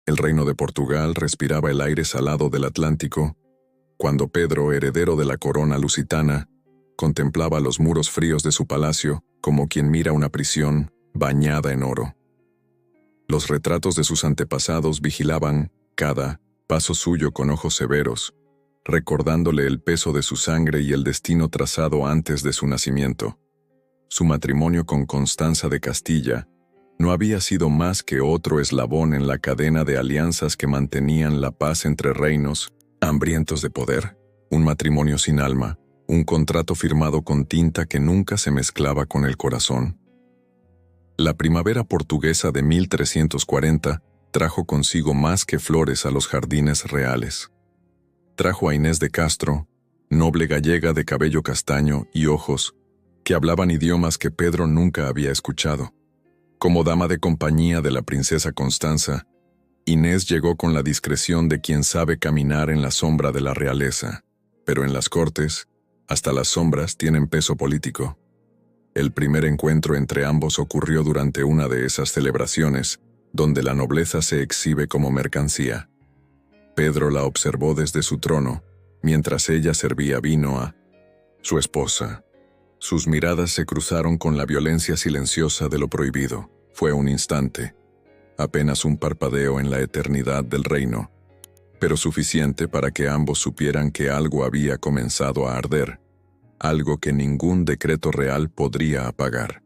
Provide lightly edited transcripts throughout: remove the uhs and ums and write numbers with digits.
El reino de Portugal respiraba el aire salado del Atlántico, cuando Pedro, heredero de la corona lusitana, contemplaba los muros fríos de su palacio como quien mira una prisión bañada en oro. Los retratos de sus antepasados vigilaban cada paso suyo con ojos severos, recordándole el peso de su sangre y el destino trazado antes de su nacimiento. Su matrimonio con Constanza de Castilla no había sido más que otro eslabón en la cadena de alianzas que mantenían la paz entre reinos hambrientos de poder, un matrimonio sin alma, un contrato firmado con tinta que nunca se mezclaba con el corazón. La primavera portuguesa de 1340 trajo consigo más que flores a los jardines reales. Trajo a Inés de Castro, noble gallega de cabello castaño y ojos, que hablaban idiomas que Pedro nunca había escuchado. Como dama de compañía de la princesa Constanza, Inés llegó con la discreción de quien sabe caminar en la sombra de la realeza, pero en las cortes, hasta las sombras tienen peso político. El primer encuentro entre ambos ocurrió durante una de esas celebraciones, donde la nobleza se exhibe como mercancía. Pedro la observó desde su trono, mientras ella servía vino a su esposa. Sus miradas se cruzaron con la violencia silenciosa de lo prohibido. Fue un instante, apenas un parpadeo en la eternidad del reino, pero suficiente para que ambos supieran que algo había comenzado a arder, algo que ningún decreto real podría apagar.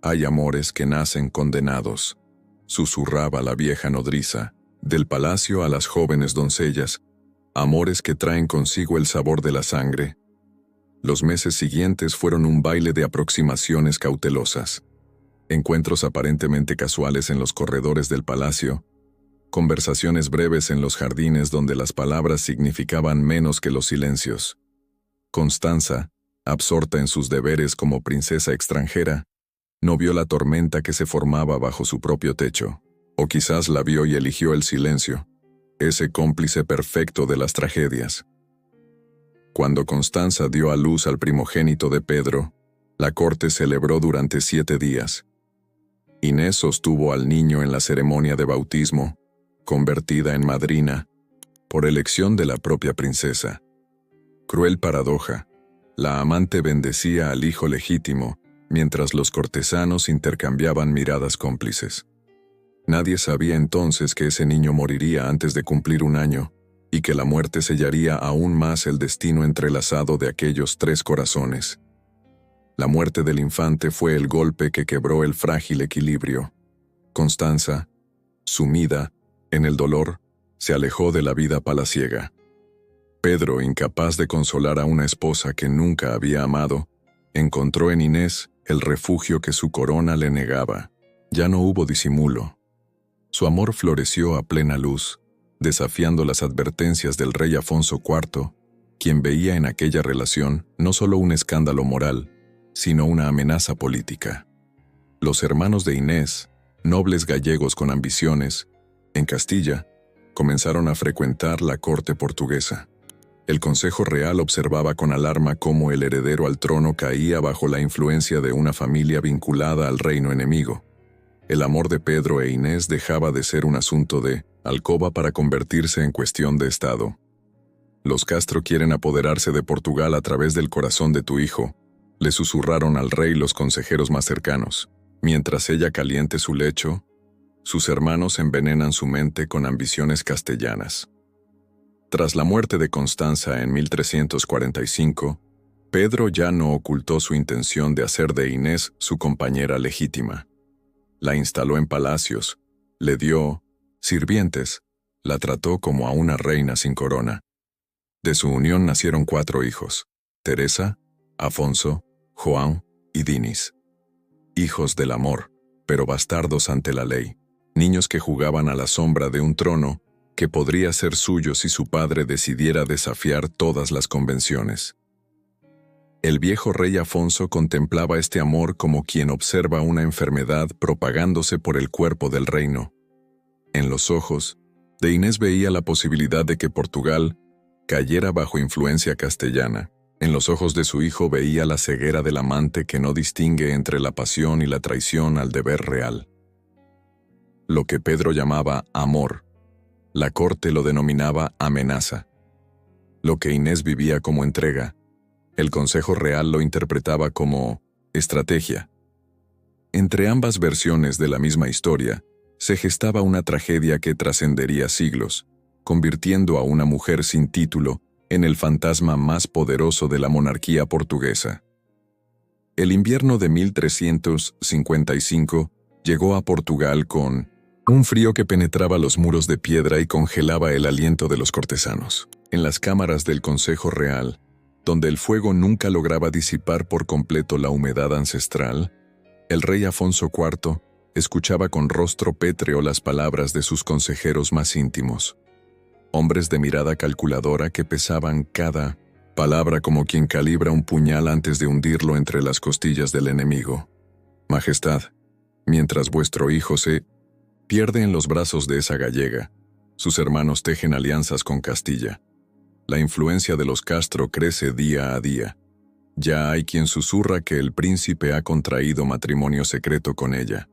«Hay amores que nacen condenados», susurraba la vieja nodriza, del palacio a las jóvenes doncellas, amores que traen consigo el sabor de la sangre. Los meses siguientes fueron un baile de aproximaciones cautelosas. Encuentros aparentemente casuales en los corredores del palacio, conversaciones breves en los jardines donde las palabras significaban menos que los silencios. Constanza, absorta en sus deberes como princesa extranjera, no vio la tormenta que se formaba bajo su propio techo, o quizás la vio y eligió el silencio, ese cómplice perfecto de las tragedias. Cuando Constanza dio a luz al primogénito de Pedro, la corte celebró durante 7 días. Inés sostuvo al niño en la ceremonia de bautismo, convertida en madrina, por elección de la propia princesa. Cruel paradoja, la amante bendecía al hijo legítimo, mientras los cortesanos intercambiaban miradas cómplices. Nadie sabía entonces que ese niño moriría antes de cumplir 1 año, y que la muerte sellaría aún más el destino entrelazado de aquellos 3 corazones. La muerte del infante fue el golpe que quebró el frágil equilibrio. Constanza, sumida en el dolor, se alejó de la vida palaciega. Pedro, incapaz de consolar a una esposa que nunca había amado, encontró en Inés el refugio que su corona le negaba. Ya no hubo disimulo. Su amor floreció a plena luz, desafiando las advertencias del rey Afonso IV, quien veía en aquella relación no solo un escándalo moral, sino una amenaza política. Los hermanos de Inés, nobles gallegos con ambiciones, en Castilla, comenzaron a frecuentar la corte portuguesa. El Consejo Real observaba con alarma cómo el heredero al trono caía bajo la influencia de una familia vinculada al reino enemigo. El amor de Pedro e Inés dejaba de ser un asunto de alcoba para convertirse en cuestión de Estado. «Los Castro quieren apoderarse de Portugal a través del corazón de tu hijo», le susurraron al rey los consejeros más cercanos. Mientras ella caliente su lecho, sus hermanos envenenan su mente con ambiciones castellanas. Tras la muerte de Constanza en 1345, Pedro ya no ocultó su intención de hacer de Inés su compañera legítima. La instaló en palacios, le dio sirvientes, la trató como a una reina sin corona. De su unión nacieron 4 hijos: Teresa, Afonso, Juan y Dinis. Hijos del amor, pero bastardos ante la ley. Niños que jugaban a la sombra de un trono que podría ser suyo si su padre decidiera desafiar todas las convenciones. El viejo rey Afonso contemplaba este amor como quien observa una enfermedad propagándose por el cuerpo del reino. En los ojos de Inés veía la posibilidad de que Portugal cayera bajo influencia castellana. En los ojos de su hijo veía la ceguera del amante que no distingue entre la pasión y la traición al deber real. lo que Pedro llamaba amor. La corte lo denominaba amenaza. Lo que Inés vivía como entrega, el Consejo Real lo interpretaba como estrategia. Entre ambas versiones de la misma historia, se gestaba una tragedia que trascendería siglos, convirtiendo a una mujer sin título en el fantasma más poderoso de la monarquía portuguesa. El invierno de 1355 llegó a Portugal con un frío que penetraba los muros de piedra y congelaba el aliento de los cortesanos. En las cámaras del Consejo Real, donde el fuego nunca lograba disipar por completo la humedad ancestral, el rey Afonso IV escuchaba con rostro pétreo las palabras de sus consejeros más íntimos, hombres de mirada calculadora que pesaban cada palabra como quien calibra un puñal antes de hundirlo entre las costillas del enemigo. Majestad, mientras vuestro hijo se pierde en los brazos de esa gallega, sus hermanos tejen alianzas con Castilla. La influencia de los Castro crece día a día. Ya hay quien susurra que el príncipe ha contraído matrimonio secreto con ella.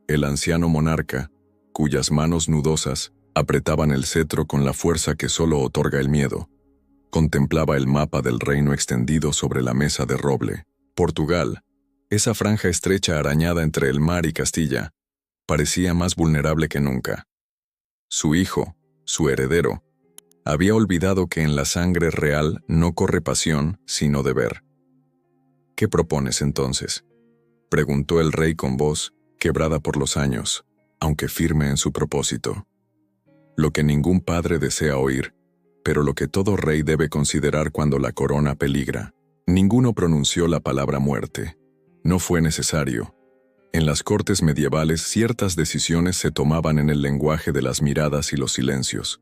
El anciano monarca, cuyas manos nudosas apretaban el cetro con la fuerza que solo otorga el miedo, contemplaba el mapa del reino extendido sobre la mesa de roble. Portugal, esa franja estrecha arañada entre el mar y Castilla, parecía más vulnerable que nunca. Su hijo, su heredero, había olvidado que en la sangre real no corre pasión, sino deber. ¿Qué propones entonces?, preguntó el rey con voz quebrada por los años, aunque firme en su propósito. Lo que ningún padre desea oír, pero lo que todo rey debe considerar cuando la corona peligra. Ninguno pronunció la palabra muerte. No fue necesario. En las cortes medievales ciertas decisiones se tomaban en el lenguaje de las miradas y los silencios.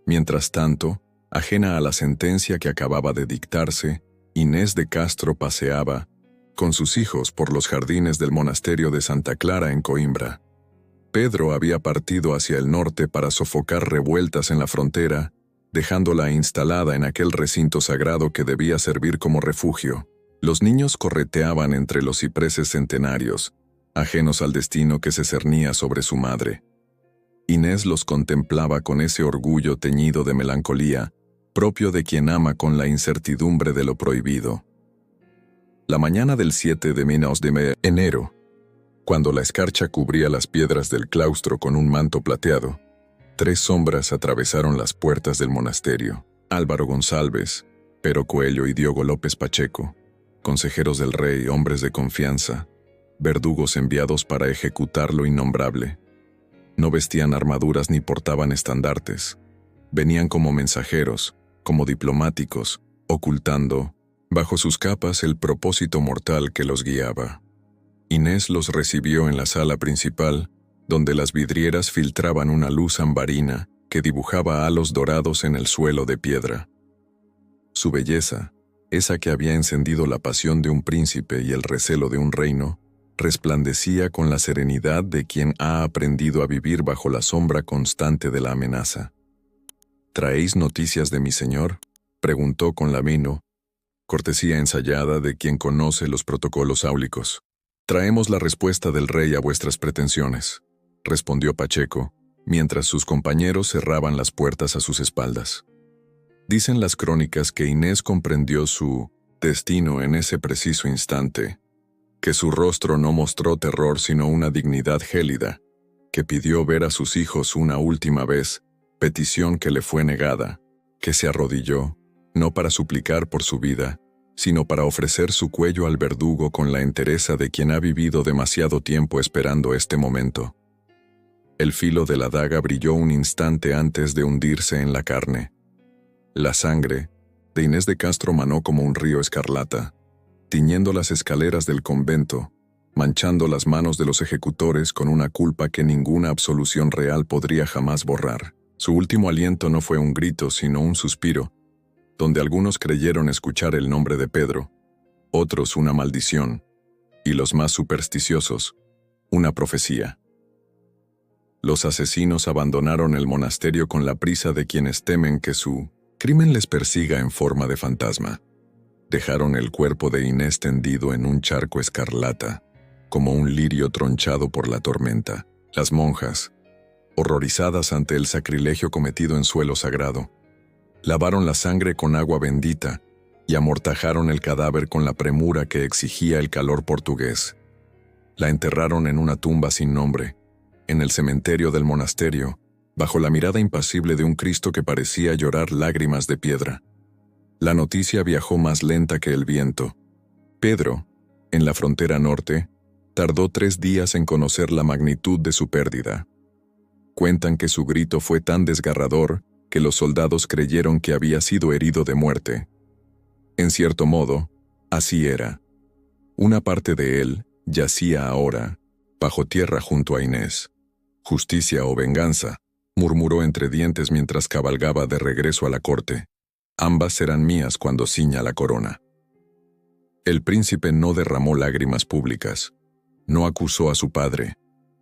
Mientras tanto, ajena a la sentencia que acababa de dictarse, Inés de Castro paseaba con sus hijos por los jardines del monasterio de Santa Clara en Coimbra. Pedro había partido hacia el norte para sofocar revueltas en la frontera, dejándola instalada en aquel recinto sagrado que debía servir como refugio. Los niños correteaban entre los cipreses centenarios, ajenos al destino que se cernía sobre su madre. Inés los contemplaba con ese orgullo teñido de melancolía, propio de quien ama con la incertidumbre de lo prohibido. La mañana del 7 de enero, cuando la escarcha cubría las piedras del claustro con un manto plateado, 3 sombras atravesaron las puertas del monasterio. Álvaro González, Pero Coello y Diogo López Pacheco, consejeros del rey, hombres de confianza, verdugos enviados para ejecutar lo innombrable. No vestían armaduras ni portaban estandartes. Venían como mensajeros, como diplomáticos, ocultando, bajo sus capas, el propósito mortal que los guiaba. Inés los recibió en la sala principal, donde las vidrieras filtraban una luz ambarina que dibujaba halos dorados en el suelo de piedra. Su belleza, esa que había encendido la pasión de un príncipe y el recelo de un reino, resplandecía con la serenidad de quien ha aprendido a vivir bajo la sombra constante de la amenaza. ¿Traéis noticias de mi señor?, preguntó con lamino, cortesía ensayada de quien conoce los protocolos áulicos. Traemos la respuesta del rey a vuestras pretensiones, respondió Pacheco, mientras sus compañeros cerraban las puertas a sus espaldas. Dicen las crónicas que Inés comprendió su destino en ese preciso instante, que su rostro no mostró terror sino una dignidad gélida, que pidió ver a sus hijos una última vez, petición que le fue negada, que se arrodilló, no para suplicar por su vida, sino para ofrecer su cuello al verdugo con la entereza de quien ha vivido demasiado tiempo esperando este momento. El filo de la daga brilló un instante antes de hundirse en la carne. La sangre de Inés de Castro manó como un río escarlata, tiñendo las escaleras del convento, manchando las manos de los ejecutores con una culpa que ninguna absolución real podría jamás borrar. Su último aliento no fue un grito, sino un suspiro, donde algunos creyeron escuchar el nombre de Pedro, otros una maldición, y los más supersticiosos, una profecía. Los asesinos abandonaron el monasterio con la prisa de quienes temen que su crimen les persiga en forma de fantasma. Dejaron el cuerpo de Inés tendido en un charco escarlata, como un lirio tronchado por la tormenta. Las monjas, horrorizadas ante el sacrilegio cometido en suelo sagrado, lavaron la sangre con agua bendita y amortajaron el cadáver con la premura que exigía el calor portugués. La enterraron en una tumba sin nombre, en el cementerio del monasterio, bajo la mirada impasible de un Cristo que parecía llorar lágrimas de piedra. La noticia viajó más lenta que el viento. Pedro, en la frontera norte, tardó 3 días en conocer la magnitud de su pérdida. Cuentan que su grito fue tan desgarrador que los soldados creyeron que había sido herido de muerte. En cierto modo, así era. Una parte de él yacía ahora, bajo tierra junto a Inés. «Justicia o venganza», murmuró entre dientes mientras cabalgaba de regreso a la corte. «Ambas serán mías cuando ciña la corona». El príncipe no derramó lágrimas públicas, no acusó a su padre,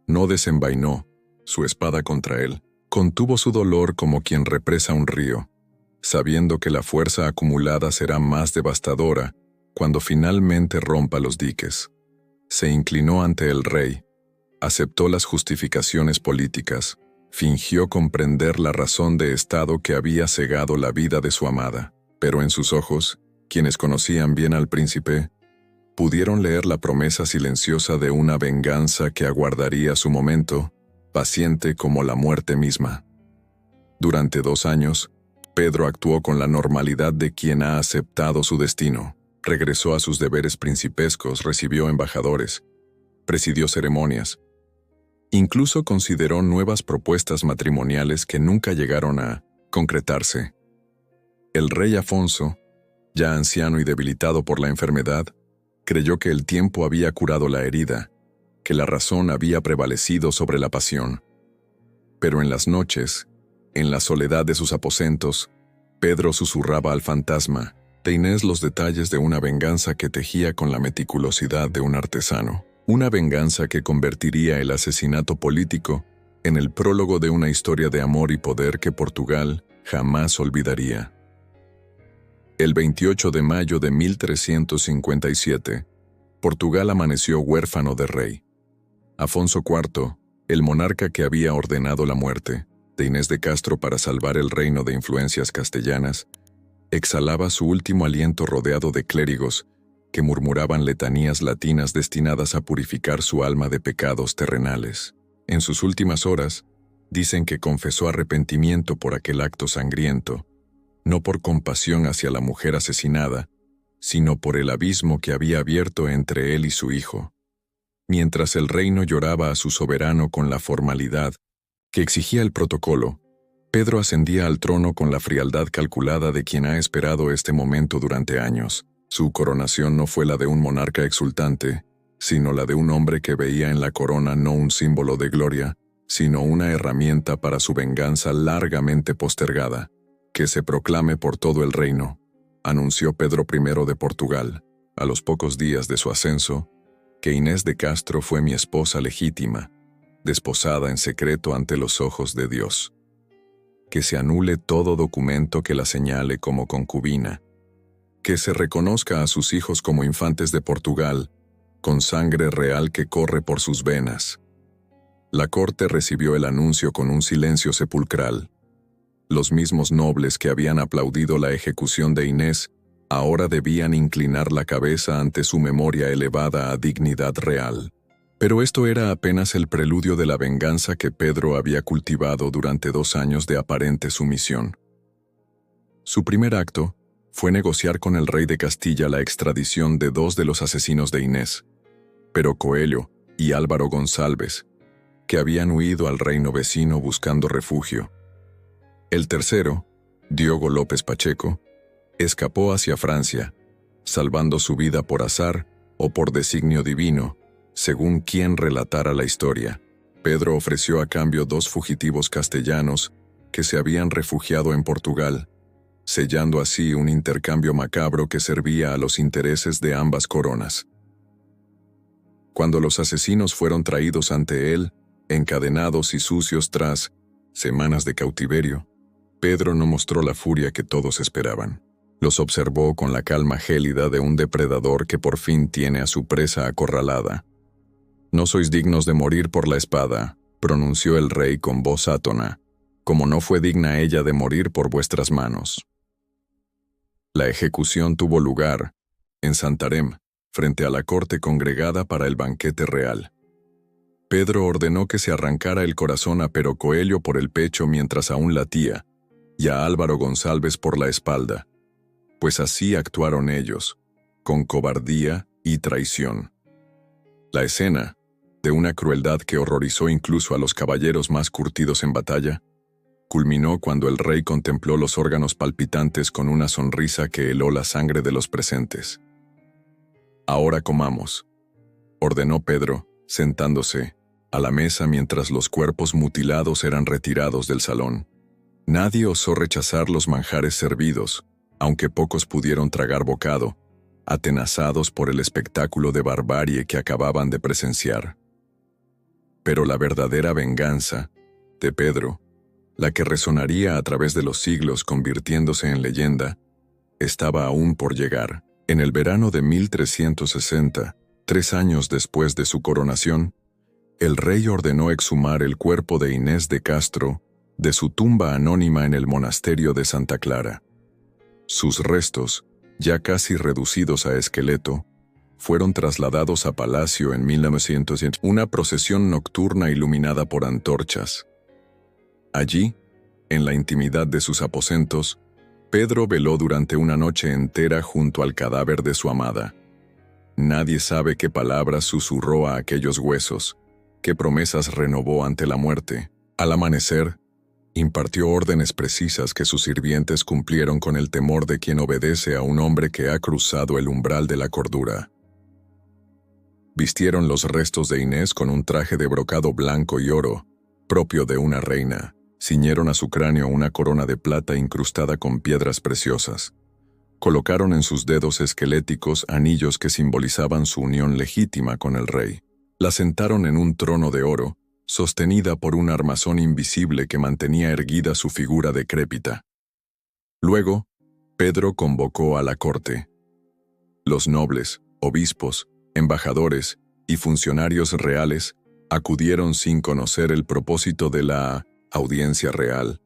no desenvainó su espada contra él. Contuvo su dolor como quien represa un río, sabiendo que la fuerza acumulada será más devastadora cuando finalmente rompa los diques. Se inclinó ante el rey, aceptó las justificaciones políticas, fingió comprender la razón de Estado que había cegado la vida de su amada, pero en sus ojos, quienes conocían bien al príncipe, pudieron leer la promesa silenciosa de una venganza que aguardaría su momento, paciente como la muerte misma. Durante 2 años, Pedro actuó con la normalidad de quien ha aceptado su destino. Regresó a sus deberes principescos, recibió embajadores, presidió ceremonias. Incluso consideró nuevas propuestas matrimoniales que nunca llegaron a concretarse. El rey Afonso, ya anciano y debilitado por la enfermedad, creyó que el tiempo había curado la herida, que la razón había prevalecido sobre la pasión. Pero en las noches, en la soledad de sus aposentos, Pedro susurraba al fantasma de Inés los detalles de una venganza que tejía con la meticulosidad de un artesano. Una venganza que convertiría el asesinato político en el prólogo de una historia de amor y poder que Portugal jamás olvidaría. El 28 de mayo de 1357, Portugal amaneció huérfano de rey. Afonso IV, el monarca que había ordenado la muerte de Inés de Castro para salvar el reino de influencias castellanas, exhalaba su último aliento rodeado de clérigos que murmuraban letanías latinas destinadas a purificar su alma de pecados terrenales. En sus últimas horas, dicen que confesó arrepentimiento por aquel acto sangriento, no por compasión hacia la mujer asesinada, sino por el abismo que había abierto entre él y su hijo. Mientras el reino lloraba a su soberano con la formalidad que exigía el protocolo, Pedro ascendía al trono con la frialdad calculada de quien ha esperado este momento durante años. Su coronación no fue la de un monarca exultante, sino la de un hombre que veía en la corona no un símbolo de gloria, sino una herramienta para su venganza largamente postergada. «Que se proclame por todo el reino», anunció Pedro I de Portugal, a los pocos días de su ascenso, «que Inés de Castro fue mi esposa legítima, desposada en secreto ante los ojos de Dios. Que se anule todo documento que la señale como concubina. Que se reconozca a sus hijos como infantes de Portugal, con sangre real que corre por sus venas». La corte recibió el anuncio con un silencio sepulcral. Los mismos nobles que habían aplaudido la ejecución de Inés ahora debían inclinar la cabeza ante su memoria elevada a dignidad real. Pero esto era apenas el preludio de la venganza que Pedro había cultivado durante 2 años de aparente sumisión. Su primer acto fue negociar con el rey de Castilla la extradición de 2 de los asesinos de Inés, Pero Coello y Álvaro González, que habían huido al reino vecino buscando refugio. El tercero, Diogo López Pacheco, escapó hacia Francia, salvando su vida por azar o por designio divino, según quien relatara la historia. Pedro ofreció a cambio 2 fugitivos castellanos que se habían refugiado en Portugal, sellando así un intercambio macabro que servía a los intereses de ambas coronas. Cuando los asesinos fueron traídos ante él, encadenados y sucios tras semanas de cautiverio, Pedro no mostró la furia que todos esperaban. Los observó con la calma gélida de un depredador que por fin tiene a su presa acorralada. «No sois dignos de morir por la espada», pronunció el rey con voz átona, como no fue digna ella de morir por vuestras manos. La ejecución tuvo lugar en Santarém, frente a la corte congregada para el banquete real. Pedro ordenó que se arrancara el corazón a Pero Coelho por el pecho mientras aún latía, y a Álvaro González por la espalda, pues así actuaron ellos, con cobardía y traición. La escena, de una crueldad que horrorizó incluso a los caballeros más curtidos en batalla, culminó cuando el rey contempló los órganos palpitantes con una sonrisa que heló la sangre de los presentes. «Ahora comamos», ordenó Pedro, sentándose a la mesa mientras los cuerpos mutilados eran retirados del salón. Nadie osó rechazar los manjares servidos, aunque pocos pudieron tragar bocado, atenazados por el espectáculo de barbarie que acababan de presenciar. Pero la verdadera venganza de Pedro, la que resonaría a través de los siglos convirtiéndose en leyenda, estaba aún por llegar. En el verano de 1360, 3 años después de su coronación, el rey ordenó exhumar el cuerpo de Inés de Castro de su tumba anónima en el monasterio de Santa Clara. Sus restos, ya casi reducidos a esqueleto, fueron trasladados a palacio en 1900, una procesión nocturna iluminada por antorchas. Allí, en la intimidad de sus aposentos, Pedro veló durante una noche entera junto al cadáver de su amada. Nadie sabe qué palabras susurró a aquellos huesos, qué promesas renovó ante la muerte. Al amanecer, impartió órdenes precisas que sus sirvientes cumplieron con el temor de quien obedece a un hombre que ha cruzado el umbral de la cordura. Vistieron los restos de Inés con un traje de brocado blanco y oro, propio de una reina. Ciñeron a su cráneo una corona de plata incrustada con piedras preciosas. Colocaron en sus dedos esqueléticos anillos que simbolizaban su unión legítima con el rey. La sentaron en un trono de oro, sostenida por un armazón invisible que mantenía erguida su figura decrépita. Luego, Pedro convocó a la corte. Los nobles, obispos, embajadores y funcionarios reales acudieron sin conocer el propósito de la audiencia real.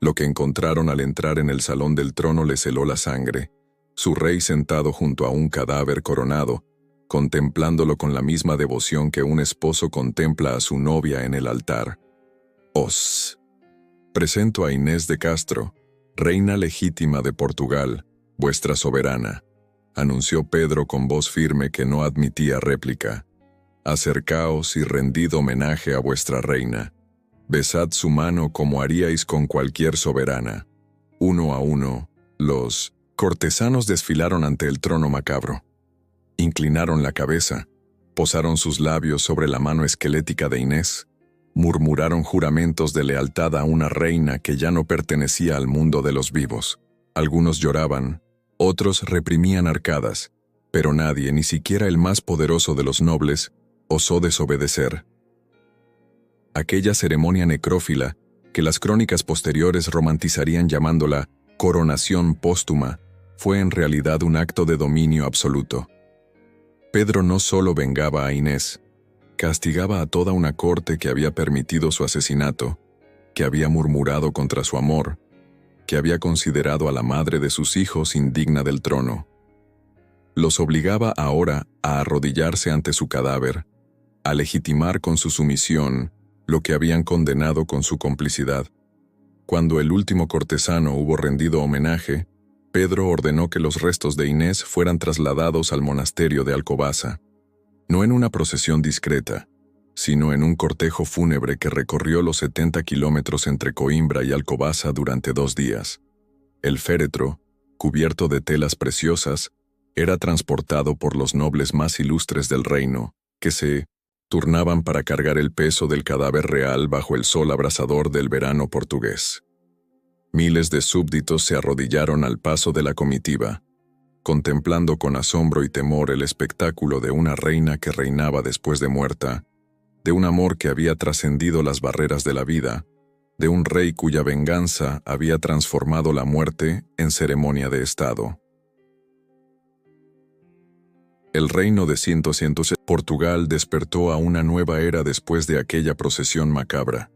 Lo que encontraron al entrar en el salón del trono les heló la sangre. Su rey sentado junto a un cadáver coronado, contemplándolo con la misma devoción que un esposo contempla a su novia en el altar. Os presento a Inés de Castro, reina legítima de Portugal, vuestra soberana, anunció Pedro con voz firme que no admitía réplica. Acercaos y rendid homenaje a vuestra reina. Besad su mano como haríais con cualquier soberana. Uno a uno, los cortesanos desfilaron ante el trono macabro. Inclinaron la cabeza, posaron sus labios sobre la mano esquelética de Inés, murmuraron juramentos de lealtad a una reina que ya no pertenecía al mundo de los vivos. Algunos lloraban, otros reprimían arcadas, pero nadie, ni siquiera el más poderoso de los nobles, osó desobedecer. Aquella ceremonia necrófila, que las crónicas posteriores romantizarían llamándola coronación póstuma, fue en realidad un acto de dominio absoluto. Pedro no solo vengaba a Inés, castigaba a toda una corte que había permitido su asesinato, que había murmurado contra su amor, que había considerado a la madre de sus hijos indigna del trono. Los obligaba ahora a arrodillarse ante su cadáver, a legitimar con su sumisión lo que habían condenado con su complicidad. Cuando el último cortesano hubo rendido homenaje, Pedro ordenó que los restos de Inés fueran trasladados al monasterio de Alcobaza, no en una procesión discreta, sino en un cortejo fúnebre que recorrió los 70 kilómetros entre Coimbra y Alcobaza durante 2 días. El féretro, cubierto de telas preciosas, era transportado por los nobles más ilustres del reino, que se turnaban para cargar el peso del cadáver real bajo el sol abrasador del verano portugués. Miles de súbditos se arrodillaron al paso de la comitiva, contemplando con asombro y temor el espectáculo de una reina que reinaba después de muerta, de un amor que había trascendido las barreras de la vida, de un rey cuya venganza había transformado la muerte en ceremonia de Estado. El reino de 100 Portugal despertó a una nueva era después de aquella procesión macabra.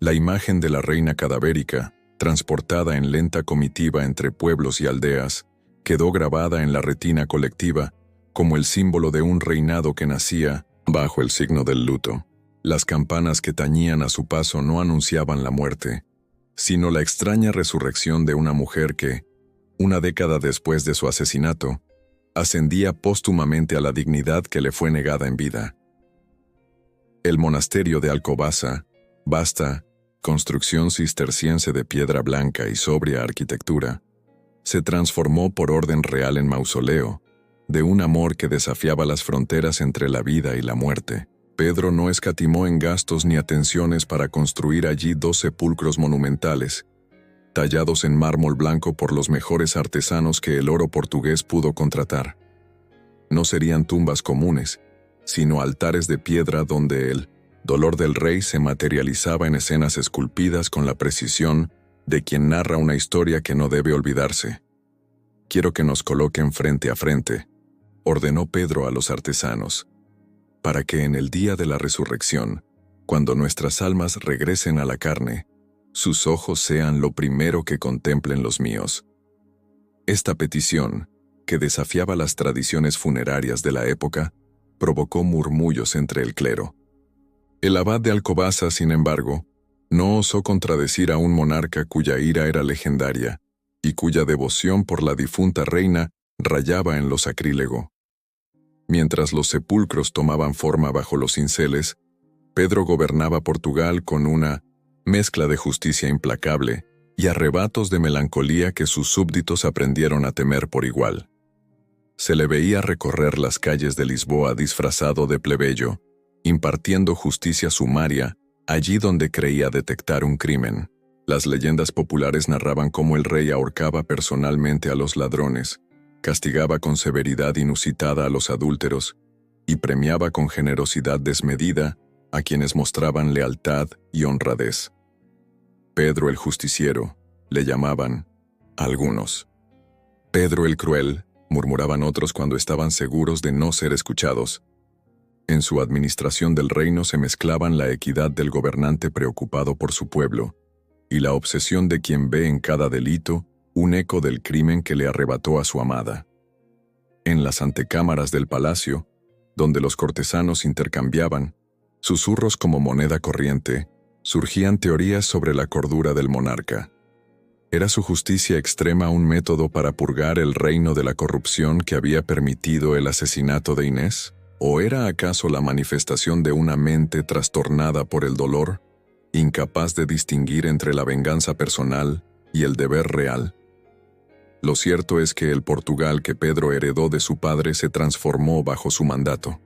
La imagen de la reina cadavérica, transportada en lenta comitiva entre pueblos y aldeas, quedó grabada en la retina colectiva como el símbolo de un reinado que nacía bajo el signo del luto. Las campanas que tañían a su paso no anunciaban la muerte, sino la extraña resurrección de una mujer que, una década después de su asesinato, ascendía póstumamente a la dignidad que le fue negada en vida. El monasterio de Alcobaza, vasta, construcción cisterciense de piedra blanca y sobria arquitectura, se transformó por orden real en mausoleo, de un amor que desafiaba las fronteras entre la vida y la muerte. Pedro no escatimó en gastos ni atenciones para construir allí 2 sepulcros monumentales, tallados en mármol blanco por los mejores artesanos que el oro portugués pudo contratar. No serían tumbas comunes, sino altares de piedra donde el dolor del rey se materializaba en escenas esculpidas con la precisión de quien narra una historia que no debe olvidarse. «Quiero que nos coloquen frente a frente», ordenó Pedro a los artesanos, «para que en el día de la resurrección, cuando nuestras almas regresen a la carne, sus ojos sean lo primero que contemplen los míos». Esta petición, que desafiaba las tradiciones funerarias de la época, provocó murmullos entre el clero. El abad de Alcobaza, sin embargo, no osó contradecir a un monarca cuya ira era legendaria y cuya devoción por la difunta reina rayaba en lo sacrílego. Mientras los sepulcros tomaban forma bajo los cinceles, Pedro gobernaba Portugal con una mezcla de justicia implacable y arrebatos de melancolía que sus súbditos aprendieron a temer por igual. Se le veía recorrer las calles de Lisboa disfrazado de plebeyo, impartiendo justicia sumaria allí donde creía detectar un crimen. Las leyendas populares narraban cómo el rey ahorcaba personalmente a los ladrones, castigaba con severidad inusitada a los adúlteros y premiaba con generosidad desmedida a quienes mostraban lealtad y honradez. Pedro el justiciero, le llamaban algunos. Pedro el cruel, murmuraban otros cuando estaban seguros de no ser escuchados. En su administración del reino se mezclaban la equidad del gobernante preocupado por su pueblo y la obsesión de quien ve en cada delito un eco del crimen que le arrebató a su amada. En las antecámaras del palacio, donde los cortesanos intercambiaban susurros como moneda corriente, surgían teorías sobre la cordura del monarca. ¿Era su justicia extrema un método para purgar el reino de la corrupción que había permitido el asesinato de Inés? ¿O era acaso la manifestación de una mente trastornada por el dolor, incapaz de distinguir entre la venganza personal y el deber real? Lo cierto es que el Portugal que Pedro heredó de su padre se transformó bajo su mandato.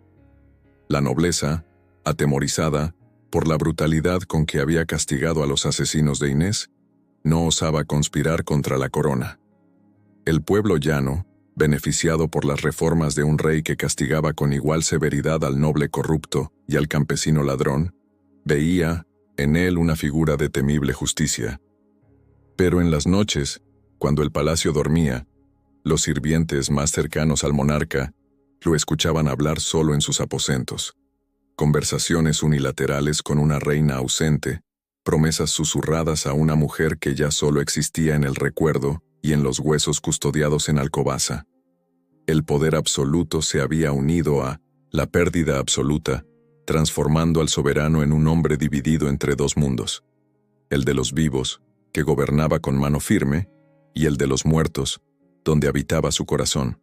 La nobleza, atemorizada por la brutalidad con que había castigado a los asesinos de Inés, no osaba conspirar contra la corona. El pueblo llano, beneficiado por las reformas de un rey que castigaba con igual severidad al noble corrupto y al campesino ladrón, veía en él una figura de temible justicia. Pero en las noches, cuando el palacio dormía, los sirvientes más cercanos al monarca lo escuchaban hablar solo en sus aposentos. Conversaciones unilaterales con una reina ausente, promesas susurradas a una mujer que ya solo existía en el recuerdo y en los huesos custodiados en Alcobaza. El poder absoluto se había unido a la pérdida absoluta, transformando al soberano en un hombre dividido entre 2 mundos: el de los vivos, que gobernaba con mano firme, y el de los muertos, donde habitaba su corazón.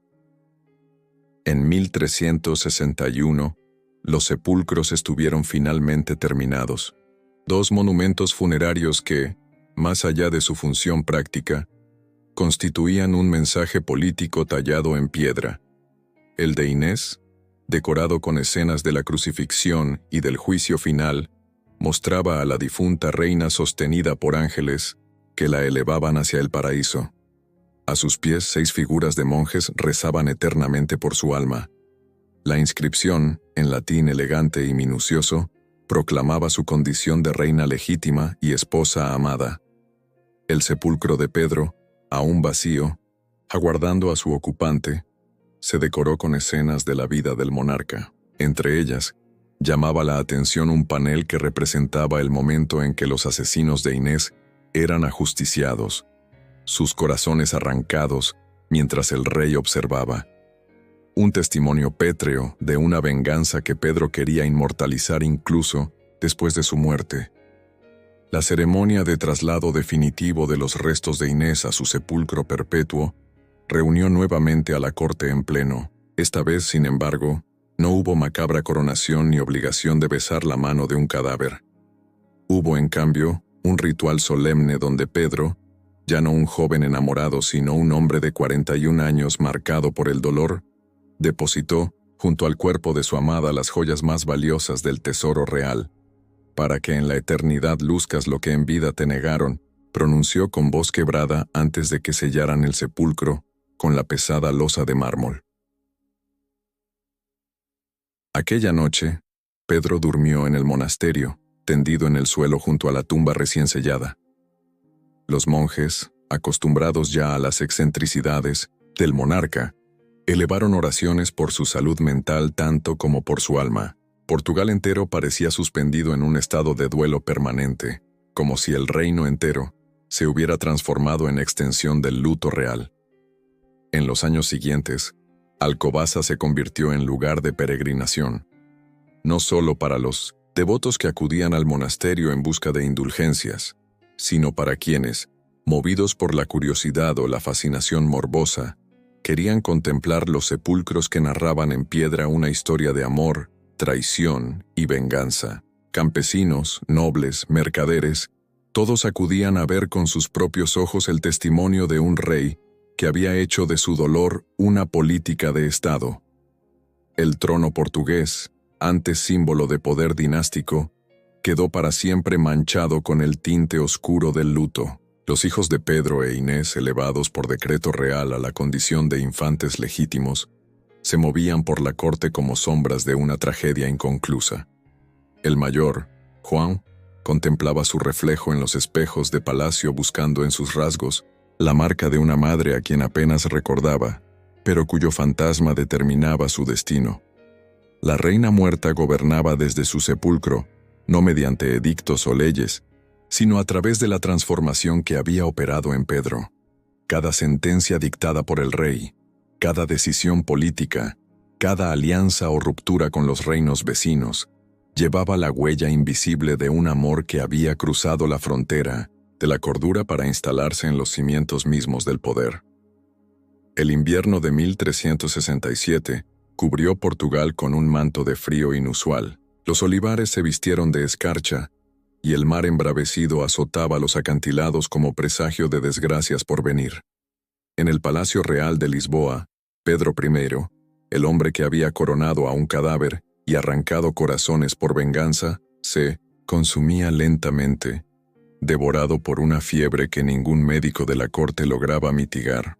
En 1361, los sepulcros estuvieron finalmente terminados. 2 monumentos funerarios que, más allá de su función práctica, constituían un mensaje político tallado en piedra. El de Inés, decorado con escenas de la crucifixión y del juicio final, mostraba a la difunta reina sostenida por ángeles que la elevaban hacia el paraíso. A sus pies 6 figuras de monjes rezaban eternamente por su alma. La inscripción, en latín elegante y minucioso, proclamaba su condición de reina legítima y esposa amada. El sepulcro de Pedro, aún vacío, aguardando a su ocupante, se decoró con escenas de la vida del monarca. Entre ellas, llamaba la atención un panel que representaba el momento en que los asesinos de Inés eran ajusticiados, sus corazones arrancados mientras el rey observaba. Un testimonio pétreo de una venganza que Pedro quería inmortalizar incluso después de su muerte. La ceremonia de traslado definitivo de los restos de Inés a su sepulcro perpetuo reunió nuevamente a la corte en pleno. Esta vez, sin embargo, no hubo macabra coronación ni obligación de besar la mano de un cadáver. Hubo, en cambio, un ritual solemne donde Pedro, ya no un joven enamorado sino un hombre de 41 años marcado por el dolor, depositó, junto al cuerpo de su amada, las joyas más valiosas del tesoro real. Para que en la eternidad luzcas lo que en vida te negaron, pronunció con voz quebrada antes de que sellaran el sepulcro con la pesada losa de mármol. Aquella noche, Pedro durmió en el monasterio, tendido en el suelo junto a la tumba recién sellada. Los monjes, acostumbrados ya a las excentricidades del monarca, elevaron oraciones por su salud mental tanto como por su alma. Portugal entero parecía suspendido en un estado de duelo permanente, como si el reino entero se hubiera transformado en extensión del luto real. En los años siguientes, Alcobaza se convirtió en lugar de peregrinación, no solo para los devotos que acudían al monasterio en busca de indulgencias, sino para quienes, movidos por la curiosidad o la fascinación morbosa, querían contemplar los sepulcros que narraban en piedra una historia de amor, traición y venganza. Campesinos, nobles, mercaderes, todos acudían a ver con sus propios ojos el testimonio de un rey que había hecho de su dolor una política de Estado. El trono portugués, antes símbolo de poder dinástico, quedó para siempre manchado con el tinte oscuro del luto. Los hijos de Pedro e Inés, elevados por decreto real a la condición de infantes legítimos, se movían por la corte como sombras de una tragedia inconclusa. El mayor, Juan, contemplaba su reflejo en los espejos de palacio buscando en sus rasgos la marca de una madre a quien apenas recordaba, pero cuyo fantasma determinaba su destino. La reina muerta gobernaba desde su sepulcro, no mediante edictos o leyes, sino a través de la transformación que había operado en Pedro. Cada sentencia dictada por el rey, cada decisión política, cada alianza o ruptura con los reinos vecinos, llevaba la huella invisible de un amor que había cruzado la frontera de la cordura para instalarse en los cimientos mismos del poder. El invierno de 1367 cubrió Portugal con un manto de frío inusual. Los olivares se vistieron de escarcha, y el mar embravecido azotaba los acantilados como presagio de desgracias por venir. En el Palacio Real de Lisboa, Pedro I, el hombre que había coronado a un cadáver y arrancado corazones por venganza, se consumía lentamente, devorado por una fiebre que ningún médico de la corte lograba mitigar.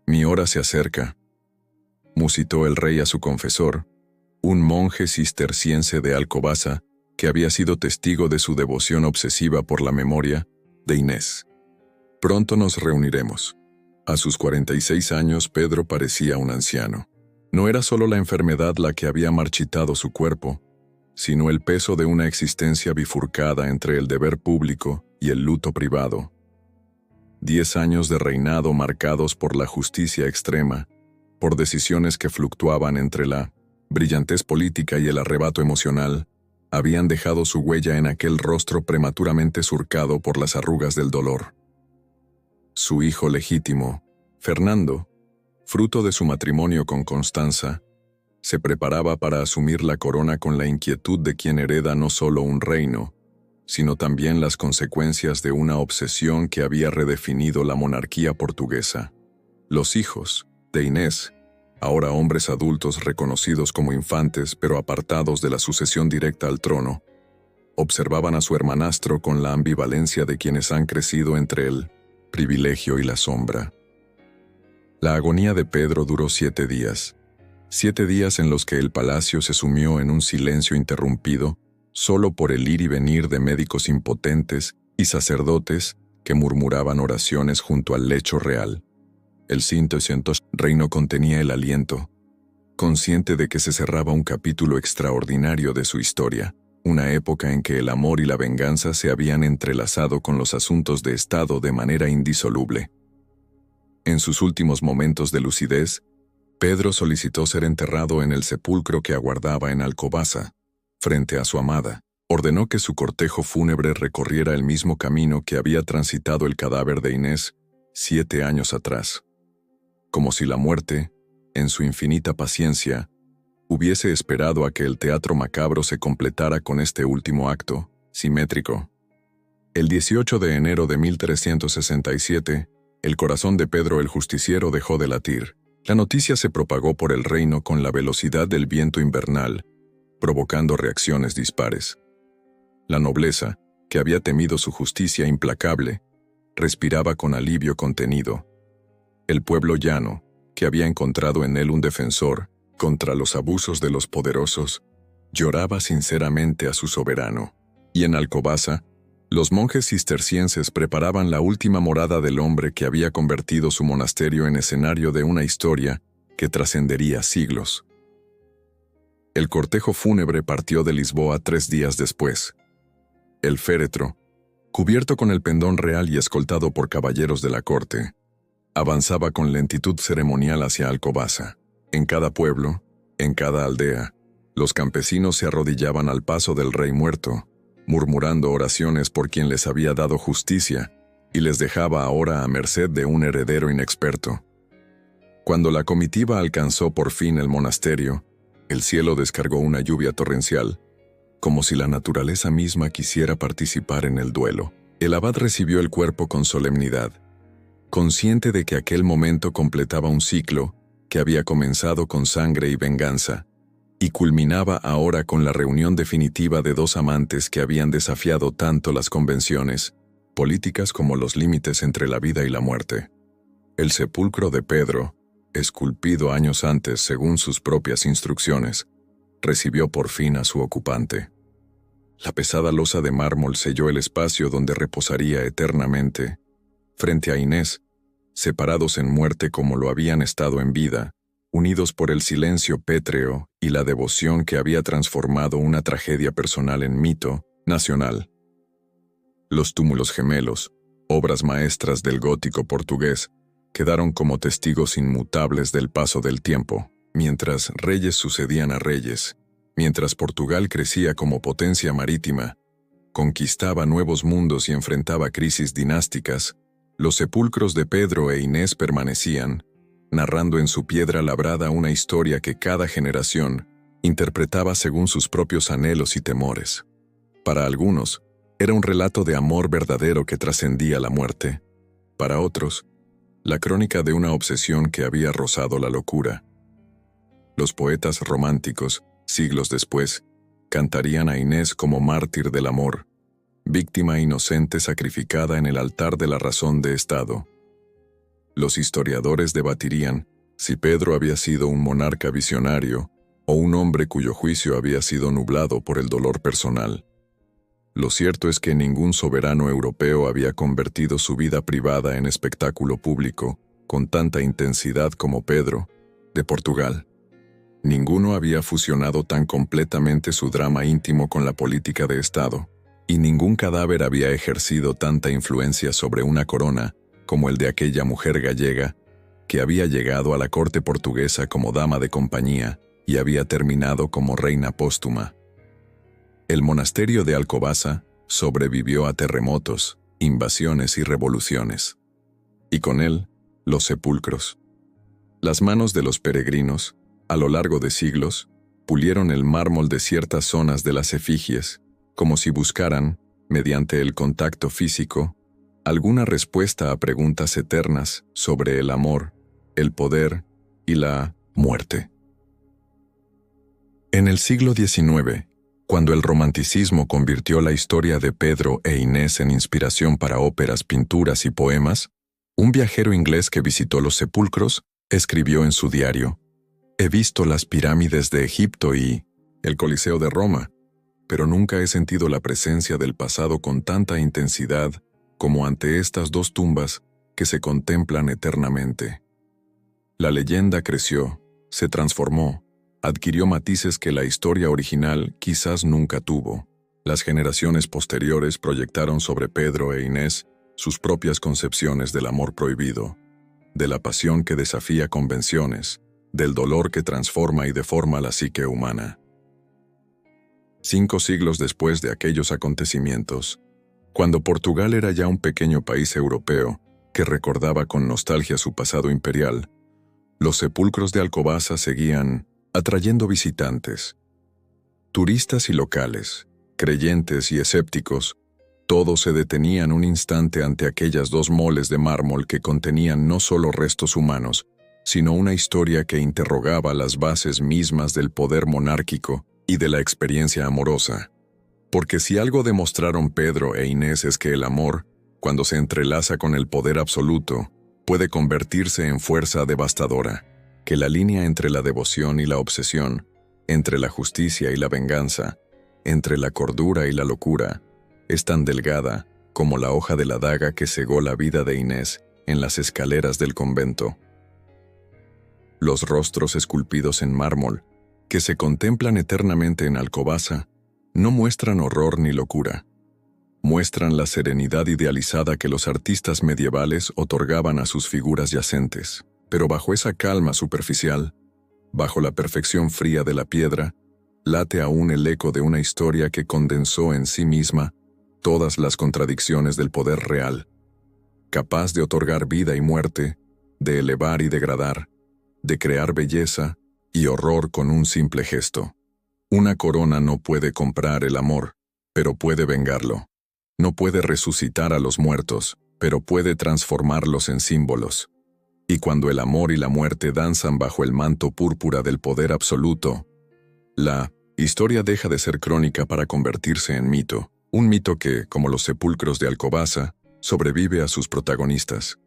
«Mi hora se acerca», musitó el rey a su confesor, un monje cisterciense de Alcobaza que había sido testigo de su devoción obsesiva por la memoria de Inés. «Pronto nos reuniremos». A sus 46 años, Pedro parecía un anciano. No era solo la enfermedad la que había marchitado su cuerpo, sino el peso de una existencia bifurcada entre el deber público y el luto privado. 10 años de reinado marcados por la justicia extrema, por decisiones que fluctuaban entre la brillantez política y el arrebato emocional, habían dejado su huella en aquel rostro prematuramente surcado por las arrugas del dolor. Su hijo legítimo, Fernando, fruto de su matrimonio con Constanza, se preparaba para asumir la corona con la inquietud de quien hereda no solo un reino, sino también las consecuencias de una obsesión que había redefinido la monarquía portuguesa. Los hijos de Inés, ahora hombres adultos reconocidos como infantes pero apartados de la sucesión directa al trono, observaban a su hermanastro con la ambivalencia de quienes han crecido entre el privilegio y la sombra. La agonía de Pedro duró 7 días. 7 días en los que el palacio se sumió en un silencio interrumpido solo por el ir y venir de médicos impotentes y sacerdotes que murmuraban oraciones junto al lecho real. El 100 reino contenía el aliento, consciente de que se cerraba un capítulo extraordinario de su historia, una época en que el amor y la venganza se habían entrelazado con los asuntos de Estado de manera indisoluble. En sus últimos momentos de lucidez, Pedro solicitó ser enterrado en el sepulcro que aguardaba en Alcobaza, frente a su amada. Ordenó que su cortejo fúnebre recorriera el mismo camino que había transitado el cadáver de Inés 7 años atrás. Como si la muerte, en su infinita paciencia, hubiese esperado a que el teatro macabro se completara con este último acto, simétrico. El 18 de enero de 1367, el corazón de Pedro el Justiciero dejó de latir. La noticia se propagó por el reino con la velocidad del viento invernal, provocando reacciones dispares. La nobleza, que había temido su justicia implacable, respiraba con alivio contenido. El pueblo llano, que había encontrado en él un defensor contra los abusos de los poderosos, lloraba sinceramente a su soberano. Y en Alcobaza, los monjes cistercienses preparaban la última morada del hombre que había convertido su monasterio en escenario de una historia que trascendería siglos. El cortejo fúnebre partió de Lisboa 3 días después. El féretro, cubierto con el pendón real y escoltado por caballeros de la corte, avanzaba con lentitud ceremonial hacia Alcobaza. En cada pueblo, en cada aldea, los campesinos se arrodillaban al paso del rey muerto, murmurando oraciones por quien les había dado justicia y les dejaba ahora a merced de un heredero inexperto. Cuando la comitiva alcanzó por fin el monasterio, el cielo descargó una lluvia torrencial, como si la naturaleza misma quisiera participar en el duelo. El abad recibió el cuerpo con solemnidad, consciente de que aquel momento completaba un ciclo que había comenzado con sangre y venganza, y culminaba ahora con la reunión definitiva de dos amantes que habían desafiado tanto las convenciones políticas como los límites entre la vida y la muerte. El sepulcro de Pedro, esculpido años antes según sus propias instrucciones, recibió por fin a su ocupante. La pesada losa de mármol selló el espacio donde reposaría eternamente, frente a Inés, separados en muerte como lo habían estado en vida, unidos por el silencio pétreo y la devoción que había transformado una tragedia personal en mito nacional. Los túmulos gemelos, obras maestras del gótico portugués, quedaron como testigos inmutables del paso del tiempo, mientras reyes sucedían a reyes, mientras Portugal crecía como potencia marítima, conquistaba nuevos mundos y enfrentaba crisis dinásticas. Los sepulcros de Pedro e Inés permanecían, narrando en su piedra labrada una historia que cada generación interpretaba según sus propios anhelos y temores. Para algunos, era un relato de amor verdadero que trascendía la muerte. Para otros, la crónica de una obsesión que había rozado la locura. Los poetas románticos, siglos después, cantarían a Inés como mártir del amor, víctima inocente sacrificada en el altar de la razón de Estado. Los historiadores debatirían si Pedro había sido un monarca visionario o un hombre cuyo juicio había sido nublado por el dolor personal. Lo cierto es que ningún soberano europeo había convertido su vida privada en espectáculo público con tanta intensidad como Pedro, de Portugal. Ninguno había fusionado tan completamente su drama íntimo con la política de Estado, y ningún cadáver había ejercido tanta influencia sobre una corona como el de aquella mujer gallega que había llegado a la corte portuguesa como dama de compañía y había terminado como reina póstuma. El monasterio de Alcobaza sobrevivió a terremotos, invasiones y revoluciones. Y con él, los sepulcros. Las manos de los peregrinos, a lo largo de siglos, pulieron el mármol de ciertas zonas de las efigies, como si buscaran, mediante el contacto físico, alguna respuesta a preguntas eternas sobre el amor, el poder y la muerte. En el siglo XIX, cuando el romanticismo convirtió la historia de Pedro e Inés en inspiración para óperas, pinturas y poemas, un viajero inglés que visitó los sepulcros escribió en su diario: «He visto las pirámides de Egipto y el Coliseo de Roma, pero nunca he sentido la presencia del pasado con tanta intensidad como ante estas dos tumbas que se contemplan eternamente». La leyenda creció, se transformó, adquirió matices que la historia original quizás nunca tuvo. Las generaciones posteriores proyectaron sobre Pedro e Inés sus propias concepciones del amor prohibido, de la pasión que desafía convenciones, del dolor que transforma y deforma la psique humana. 5 siglos después de aquellos acontecimientos, cuando Portugal era ya un pequeño país europeo que recordaba con nostalgia su pasado imperial, los sepulcros de Alcobaza seguían atrayendo visitantes. Turistas y locales, creyentes y escépticos, todos se detenían un instante ante aquellas 2 moles de mármol que contenían no solo restos humanos, sino una historia que interrogaba las bases mismas del poder monárquico y de la experiencia amorosa. Porque si algo demostraron Pedro e Inés es que el amor, cuando se entrelaza con el poder absoluto, puede convertirse en fuerza devastadora, que la línea entre la devoción y la obsesión, entre la justicia y la venganza, entre la cordura y la locura, es tan delgada como la hoja de la daga que cegó la vida de Inés en las escaleras del convento. Los rostros esculpidos en mármol, que se contemplan eternamente en Alcobaza, no muestran horror ni locura. Muestran la serenidad idealizada que los artistas medievales otorgaban a sus figuras yacentes. Pero bajo esa calma superficial, bajo la perfección fría de la piedra, late aún el eco de una historia que condensó en sí misma todas las contradicciones del poder real, capaz de otorgar vida y muerte, de elevar y degradar, de crear belleza y horror con un simple gesto. Una corona no puede comprar el amor, pero puede vengarlo. No puede resucitar a los muertos, pero puede transformarlos en símbolos. Y cuando el amor y la muerte danzan bajo el manto púrpura del poder absoluto, la historia deja de ser crónica para convertirse en mito. Un mito que, como los sepulcros de Alcobaza, sobrevive a sus protagonistas,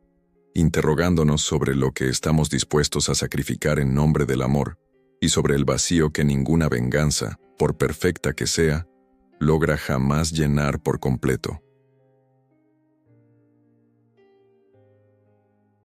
interrogándonos sobre lo que estamos dispuestos a sacrificar en nombre del amor, y sobre el vacío que ninguna venganza, por perfecta que sea, logra jamás llenar por completo.